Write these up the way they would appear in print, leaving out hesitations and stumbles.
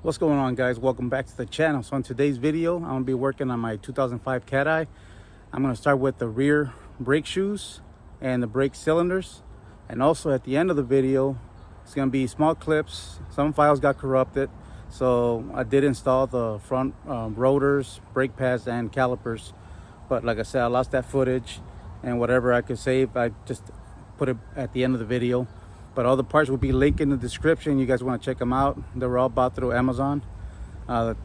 What's going on, guys? Welcome back to the channel. So in today's video, I'm gonna be working on my 2005 Cateye. I'm gonna start with the rear brake shoes and the brake cylinders, and also at the end of the video it's gonna be small clips. Some files got corrupted, so I did install the front rotors, brake pads, and calipers, but like I said, I lost that footage, and whatever I could save I just put it at the end of the video. But all the parts will be linked in the description. You guys want to check them out. They were all bought through Amazon. I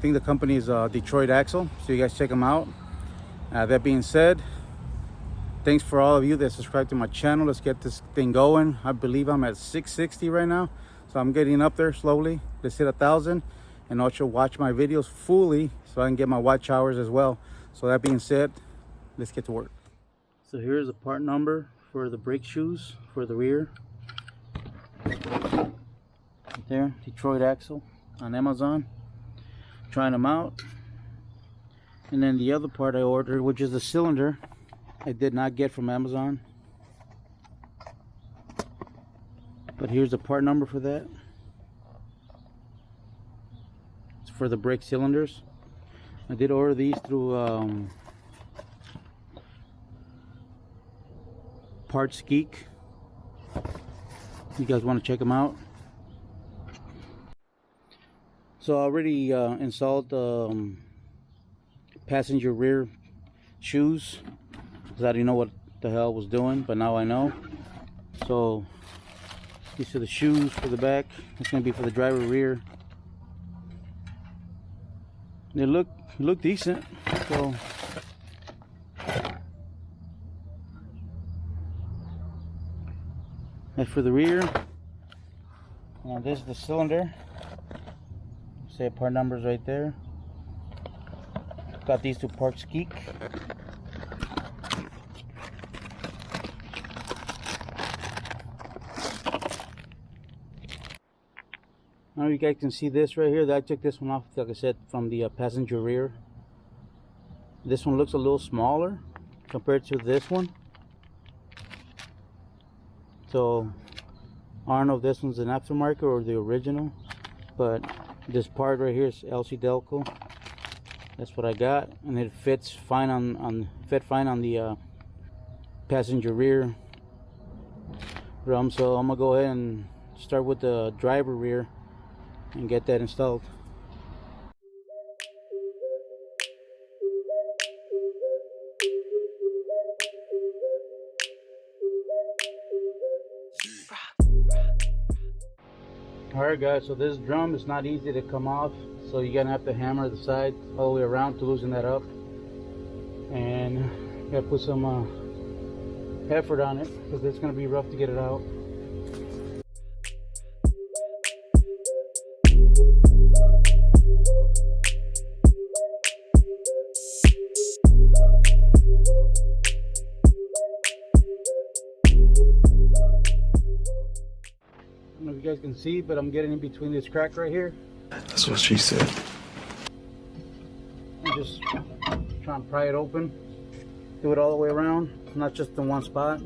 think the company is Detroit Axle, so you guys check them out. That being said, thanks for all of you that subscribe to my channel. Let's get this thing going. I believe I'm at 660 right now, so I'm getting up there slowly. Let's hit 1,000, and also watch my videos fully so I can get my watch hours as well. So that being said, let's get to work. So here's the part number for the brake shoes for the rear. Right there, Detroit Axle on Amazon. Trying them out. And then the other part I ordered, which is the cylinder, I did not get from Amazon. But here's the part number for that. It's for the brake cylinders. I did order these through Parts Geek. You guys want to check them out. So I already installed the passenger rear shoes, because I didn't know what the hell I was doing, but now I know. So these are the shoes for the back. It's going to be for the driver rear. They look decent. So that's for the rear. Now this is the cylinder. Say part numbers right there. Got these two Parts Geek. Now you guys can see this right here. I took this one off, like I said, from the passenger rear. This one looks a little smaller compared to this one. So I don't know if this one's an aftermarket or the original, but this part right here is ACDelco. That's what I got, and it fits fine on the passenger rear drum. So I'm gonna go ahead and start with the driver rear and get that installed. Alright guys, so this drum is not easy to come off, so you're gonna have to hammer the side all the way around to loosen that up, and you gotta put some effort on it, because it's gonna be rough to get it out. I don't know if you guys can see, but I'm getting in between this crack right here. That's what she said. I'm just trying to pry it open. Do it all the way around, not just in one spot.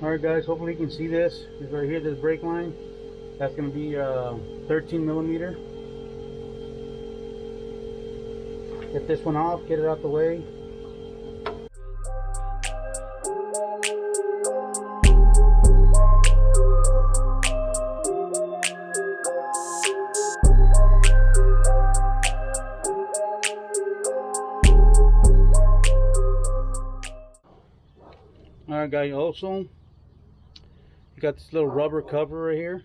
Alright guys, hopefully you can see this. This right here, this brake line, that's going to be 13 millimeter. Get this one off, get it out the way. Alright guys, also you got this little rubber cover right here.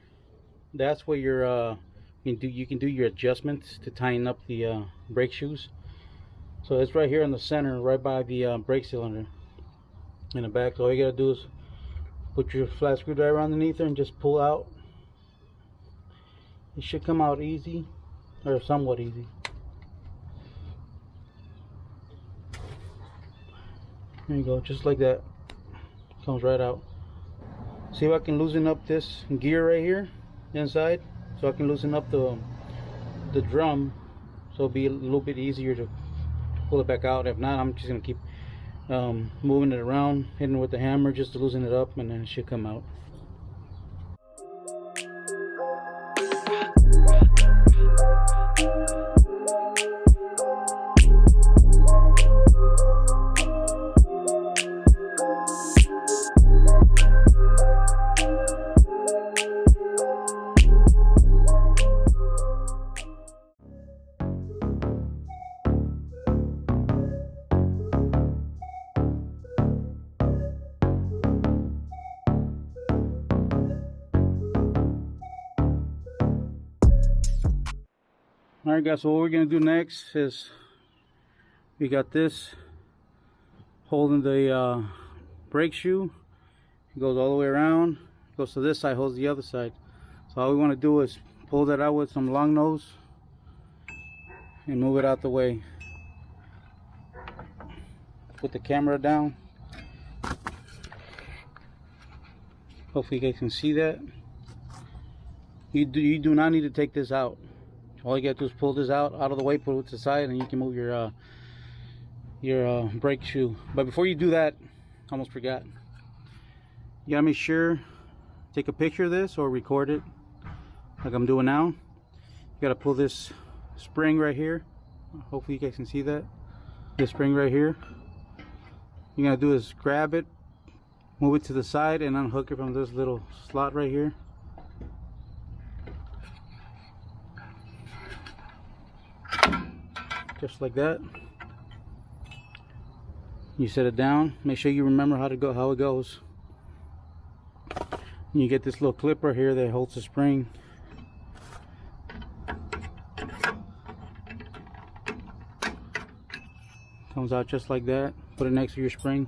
That's where you can do your adjustments to tighten up the brake shoes. So it's right here in the center, right by the brake cylinder in the back. So all you gotta do is put your flat screwdriver underneath there and just pull out. It should come out easy, or somewhat easy. There you go, just like that. Comes right out. See if I can loosen up this gear right here inside, so I can loosen up the drum, so it'll be a little bit easier to pull it back out. If not, I'm just gonna keep moving it around, hitting it with the hammer just to loosen it up, and then it should come out. Alright guys, so what we're going to do next is we got this holding the brake shoe. It goes all the way around, goes to this side, holds the other side. So all we want to do is pull that out with some long nose and move it out the way. Put the camera down. Hopefully you guys can see that. You do not need to take this out. All you gotta do is pull this out of the way, put it to the side, and you can move your brake shoe. But before you do that, I almost forgot. You gotta make sure, take a picture of this or record it, like I'm doing now. You gotta pull this spring right here. Hopefully you guys can see that. This spring right here. You're gonna do is grab it, move it to the side, and unhook it from this little slot right here. Just like that. You set it down. Make sure you remember how it goes. And you get this little clip right here that holds the spring. Comes out just like that. Put it next to your spring.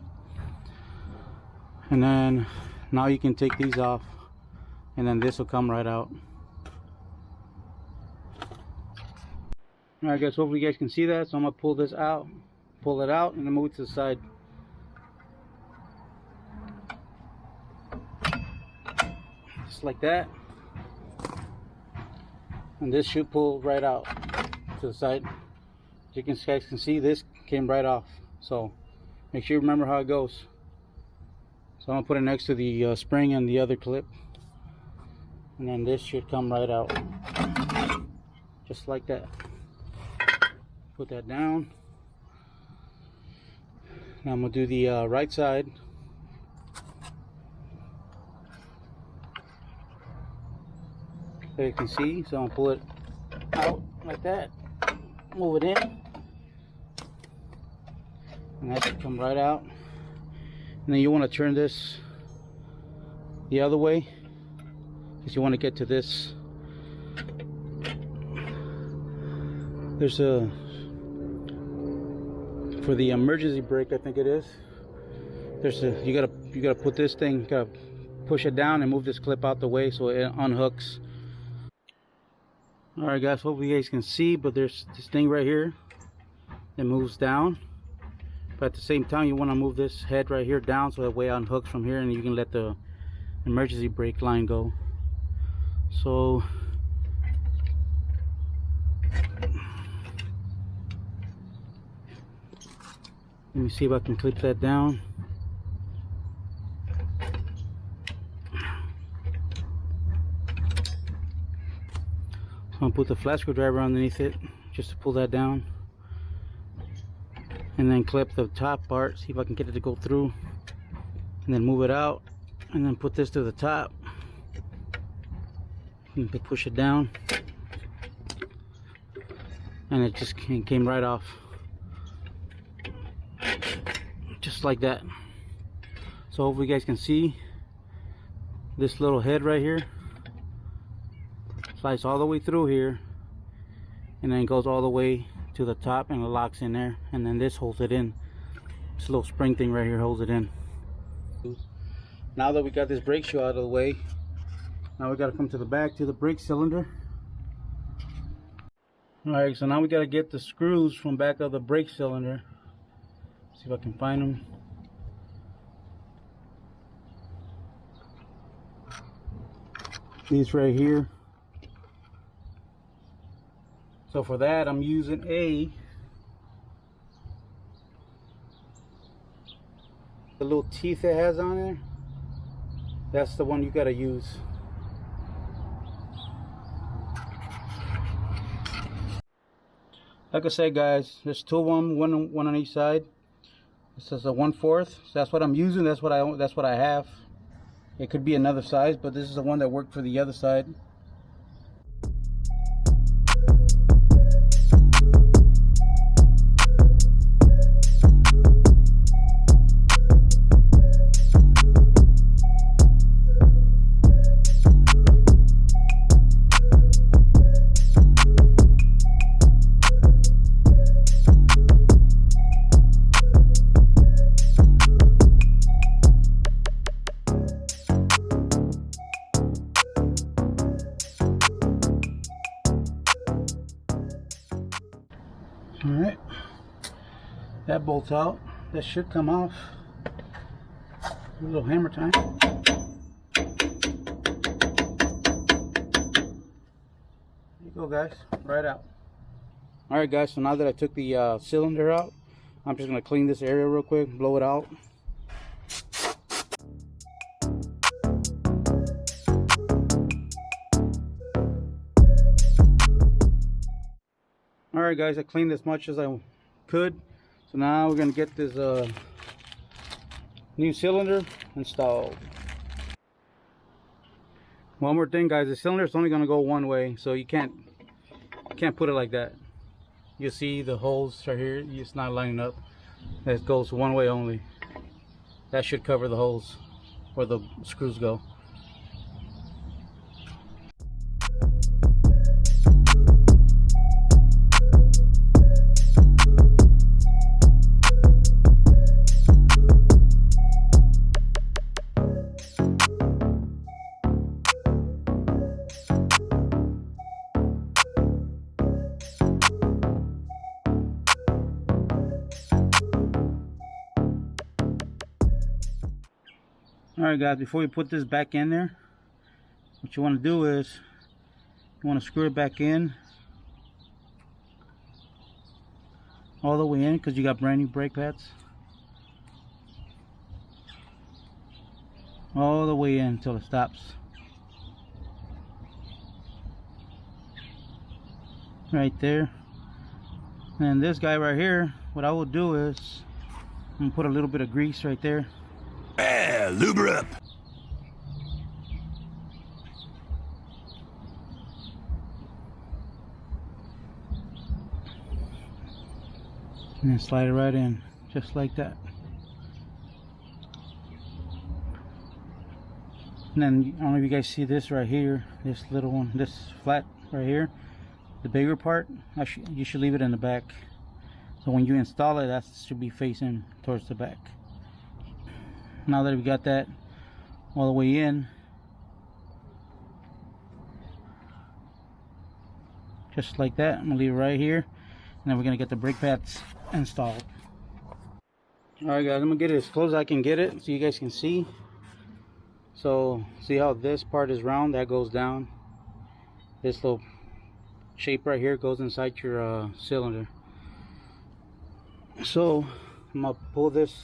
And then now you can take these off, and then this will come right out. Alright guys, hopefully you guys can see that. So I'm going to pull this out, pull it out, and then move it to the side. Just like that. And this should pull right out to the side. As you guys can see, this came right off. So make sure you remember how it goes. So I'm going to put it next to the spring and the other clip. And then this should come right out. Just like that. Put that down. Now I'm going to do the right side. So you can see, so I'm going to pull it out like that. Move it in. And that should come right out. And then you want to turn this the other way, because you want to get to this. There's a, for the emergency brake, I think it is, there's a, you gotta put this thing, you gotta push it down and move this clip out the way so it unhooks. Alright guys, hopefully you guys can see, but there's this thing right here that moves down. But at the same time, you want to move this head right here down so that way it unhooks from here, and you can let the emergency brake line go. So let me see if I can clip that down. So I'm going to put the flat screwdriver underneath it just to pull that down. And then clip the top part, see if I can get it to go through. And then move it out. And then put this to the top. And push it down. And it just came right off. Just like that. So hopefully you guys can see this little head right here slides all the way through here, and then goes all the way to the top and it locks in there, and then this holds it in. This little spring thing right here holds it in. Now that we got this brake shoe out of the way, now we got to come to the back to the brake cylinder. Alright, so now we got to get the screws from back of the brake cylinder. See if I can find them. these right here. So for that, I'm using the little teeth it has on there. That's the one you gotta use. Like I said, guys, there's two of them, one on each side. This is a 1/4, so that's what I'm using. That's what I have. It could be another size, but this is the one that worked for the other side. All right, that bolts out. That should come off. A little hammer time. There you go, guys. Right out. All right, guys. So now that I took the cylinder out, I'm just gonna clean this area real quick, blow it out. Alright guys, I cleaned as much as I could. So now we're going to get this new cylinder installed. One more thing, guys, the cylinder is only going to go one way, so you can't put it like that. You see the holes right here, it's not lining up. It goes one way only. That should cover the holes where the screws go. Alright guys, before you put this back in there, what you want to do is you want to screw it back in all the way in, because you got brand new brake pads. All the way in until it stops. Right there. And this guy right here, what I will do is I'm gonna put a little bit of grease right there. Yeah, lube her up. And then slide it right in, just like that. And then, I don't know if you guys see this right here, this little one, this flat right here, the bigger part, you should leave it in the back. So when you install it, that should be facing towards the back. Now that we got that all the way in, just like that, I'm gonna leave it right here, and then we're gonna get the brake pads installed. Alright guys, I'm gonna get it as close as I can get it so you guys can see. So see how this part is round, that goes down. This little shape right here goes inside your cylinder. So I'm gonna pull this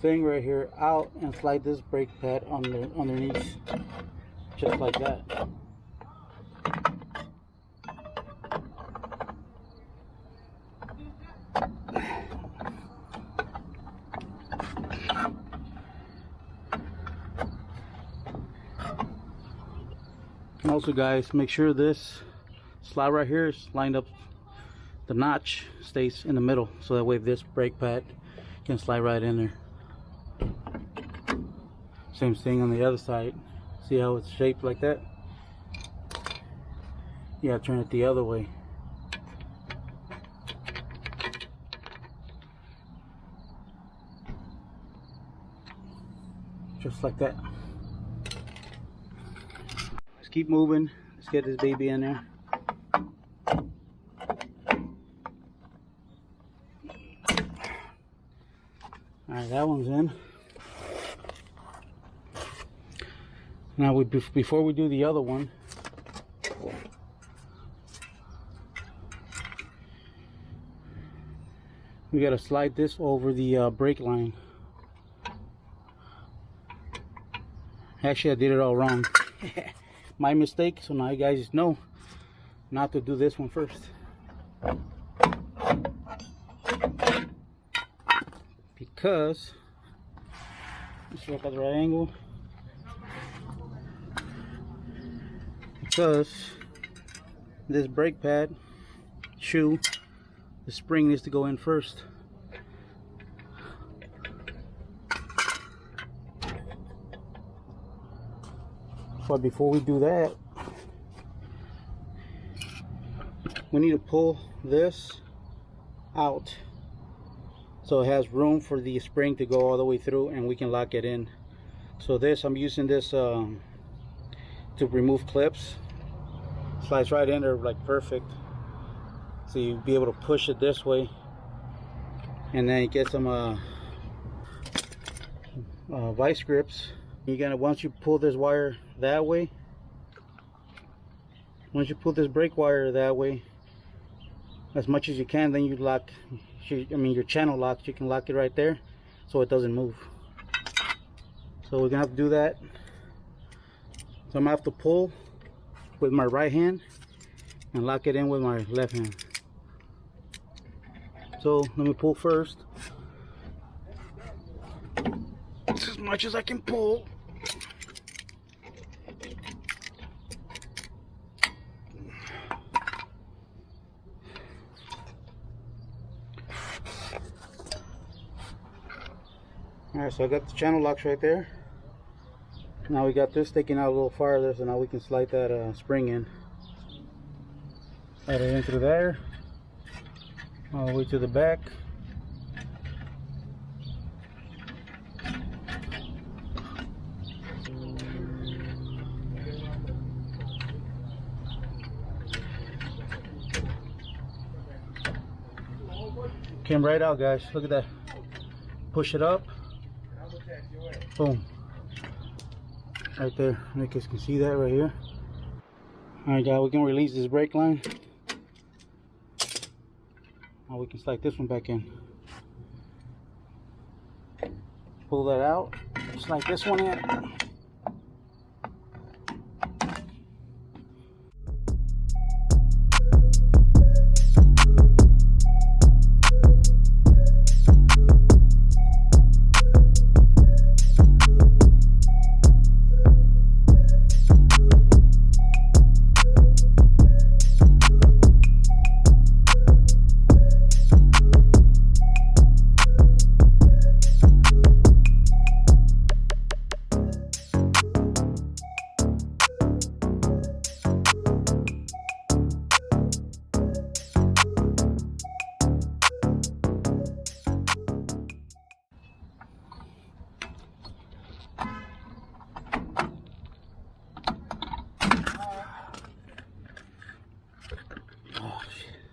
thing right here out and slide this brake pad underneath, just like that. And also guys, make sure this slot right here is lined up, the notch stays in the middle, so that way this brake pad can slide right in there. Same thing on the other side. See how it's shaped like that? You gotta turn it the other way. Just like that. Let's keep moving. Let's get this baby in there. Alright, that one's in. Now before we do the other one, we gotta slide this over the brake line. Actually, I did it all wrong. My mistake. So now you guys know not to do this one first, because let's look at the right angle. Because this brake pad shoe, the spring needs to go in first. But before we do that, we need to pull this out so it has room for the spring to go all the way through and we can lock it in. So this, I'm using this to remove clips. Slides right in there like perfect. So you'll be able to push it this way, and then you get some vice grips. You're gonna, once you pull this wire that way, once you pull this brake wire that way as much as you can, then you lock, your channel locks, you can lock it right there so it doesn't move. So we're gonna have to do that. So I'm gonna have to pull with my right hand and lock it in with my left hand. So let me pull first. It's as much as I can pull. Alright, so I got the channel locks right there. Now we got this sticking out a little farther, so now we can slide that spring in. Slide it in through there, all the way to the back. Came right out, guys. Look at that. Push it up. Boom. Right there. You guys can see that right here. Alright, guys, we can release this brake line. Now we can slide this one back in. Pull that out. Slide this one in.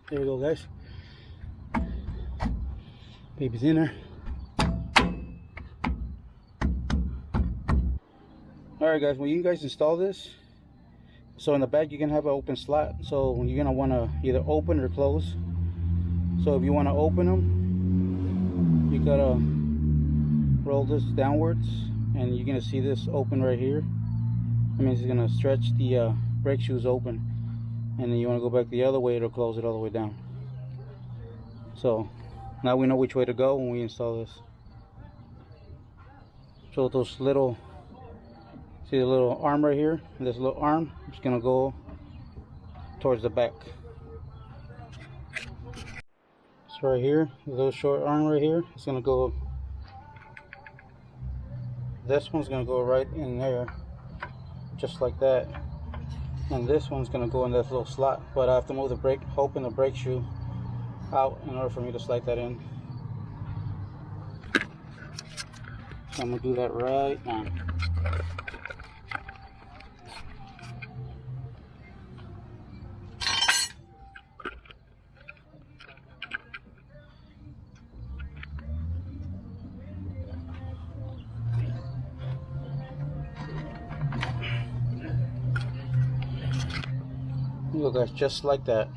There you go, guys. Baby's in there. Alright, guys, when you guys install this, so in the back you can have an open slot, so you're gonna want to either open or close. So if you want to open them, you gotta roll this downwards and you're gonna see this open right here. I mean, it's gonna stretch the brake shoes open. And then you want to go back the other way, it'll close it all the way down. So now we know which way to go when we install this. So those little, see the little arm right here, this little arm is going to go towards the back. So right here, the little short arm right here, it's going to go, this one's going to go right in there, just like that. And this one's gonna go in this little slot, but I have to move the brake, open the brake shoe out in order for me to slide that in. So I'm gonna do that right now. You go, guys, just like that.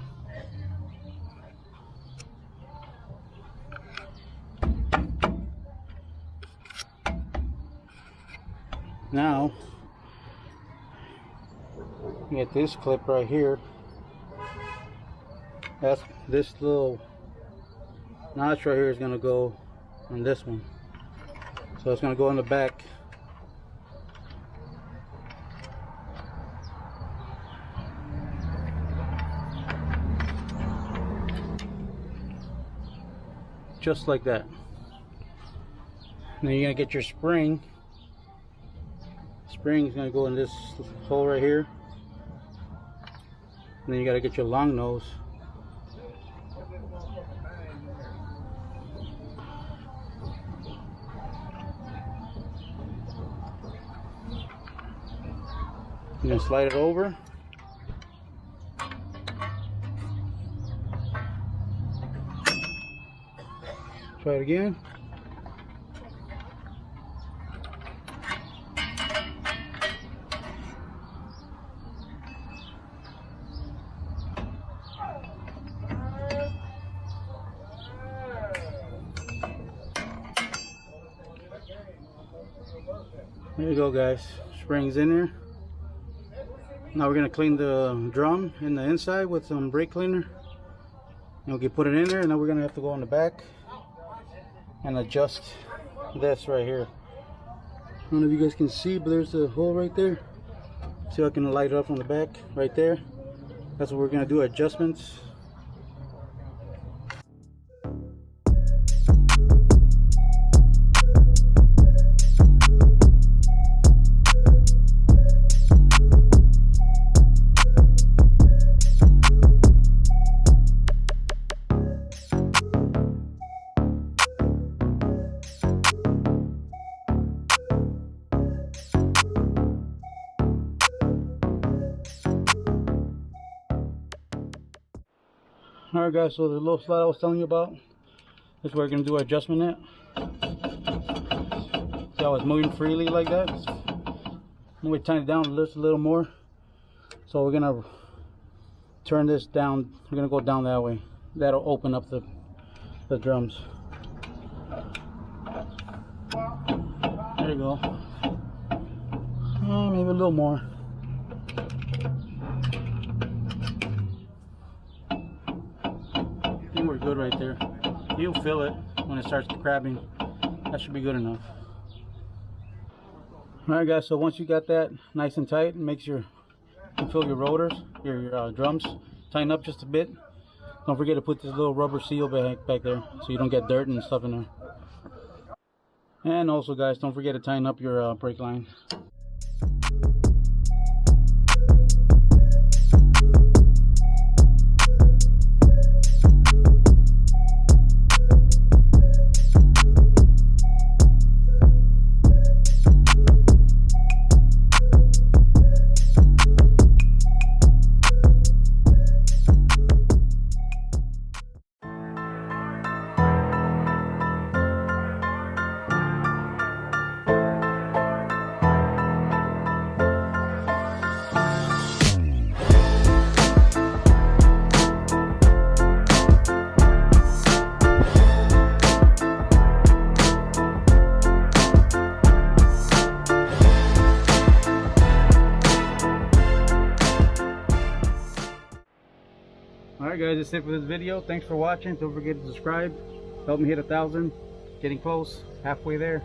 Now, you get this clip right here. That's this little notch right here is gonna go on this one. So it's gonna go in the back. Just like that. Then you're gonna get your spring. Spring is gonna go in this hole right here. And then you gotta get your long nose. You're gonna slide it over. Try it again. There you go, guys. Springs in there. Now we're gonna clean the drum in the inside with some brake cleaner. And we'll put it in there, and now we're gonna have to go on the back and adjust this right here. I don't know if you guys can see, but there's a hole right there. See how I can light it up from the back right there. That's what we're gonna do, adjustments. Alright guys, so the little slide I was telling you about, this is where we're going to do our adjustment at. See how it's moving freely like that? We tighten it down just a little more. So we're going to turn this down, we're going to go down that way. That'll open up the drums. There you go. Maybe a little more. We're good right there. You'll feel it when it starts crabbing. That should be good enough. Alright guys, so once you got that nice and tight, it makes you can feel your rotors, your drums tighten up just a bit. Don't forget to put this little rubber seal back there so you don't get dirt and stuff in there. And also guys, don't forget to tighten up your brake line. Alright guys, that's it for this video. Thanks for watching. Don't forget to subscribe. Help me hit 1,000. Getting close. Halfway there.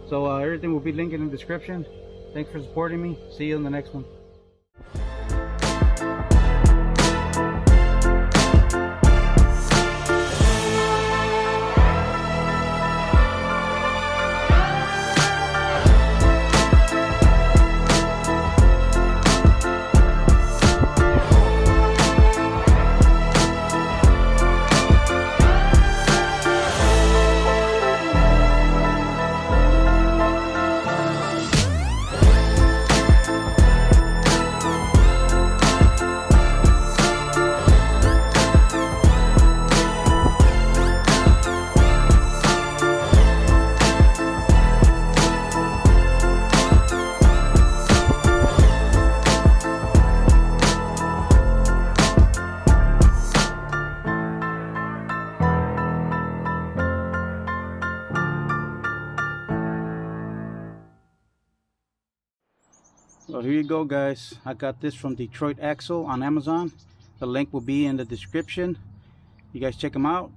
So everything will be linked in the description. Thanks for supporting me. See you in the next one. So here you go, guys. I got this from Detroit Axle on Amazon. The link will be in the description. You guys check them out.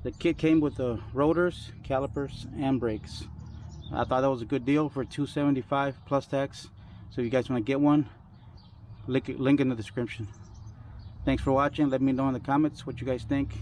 The kit came with the rotors, calipers, and brakes. I thought that was a good deal for $275 plus tax. So if you guys want to get one, link in the description. Thanks for watching. Let me know in the comments what you guys think.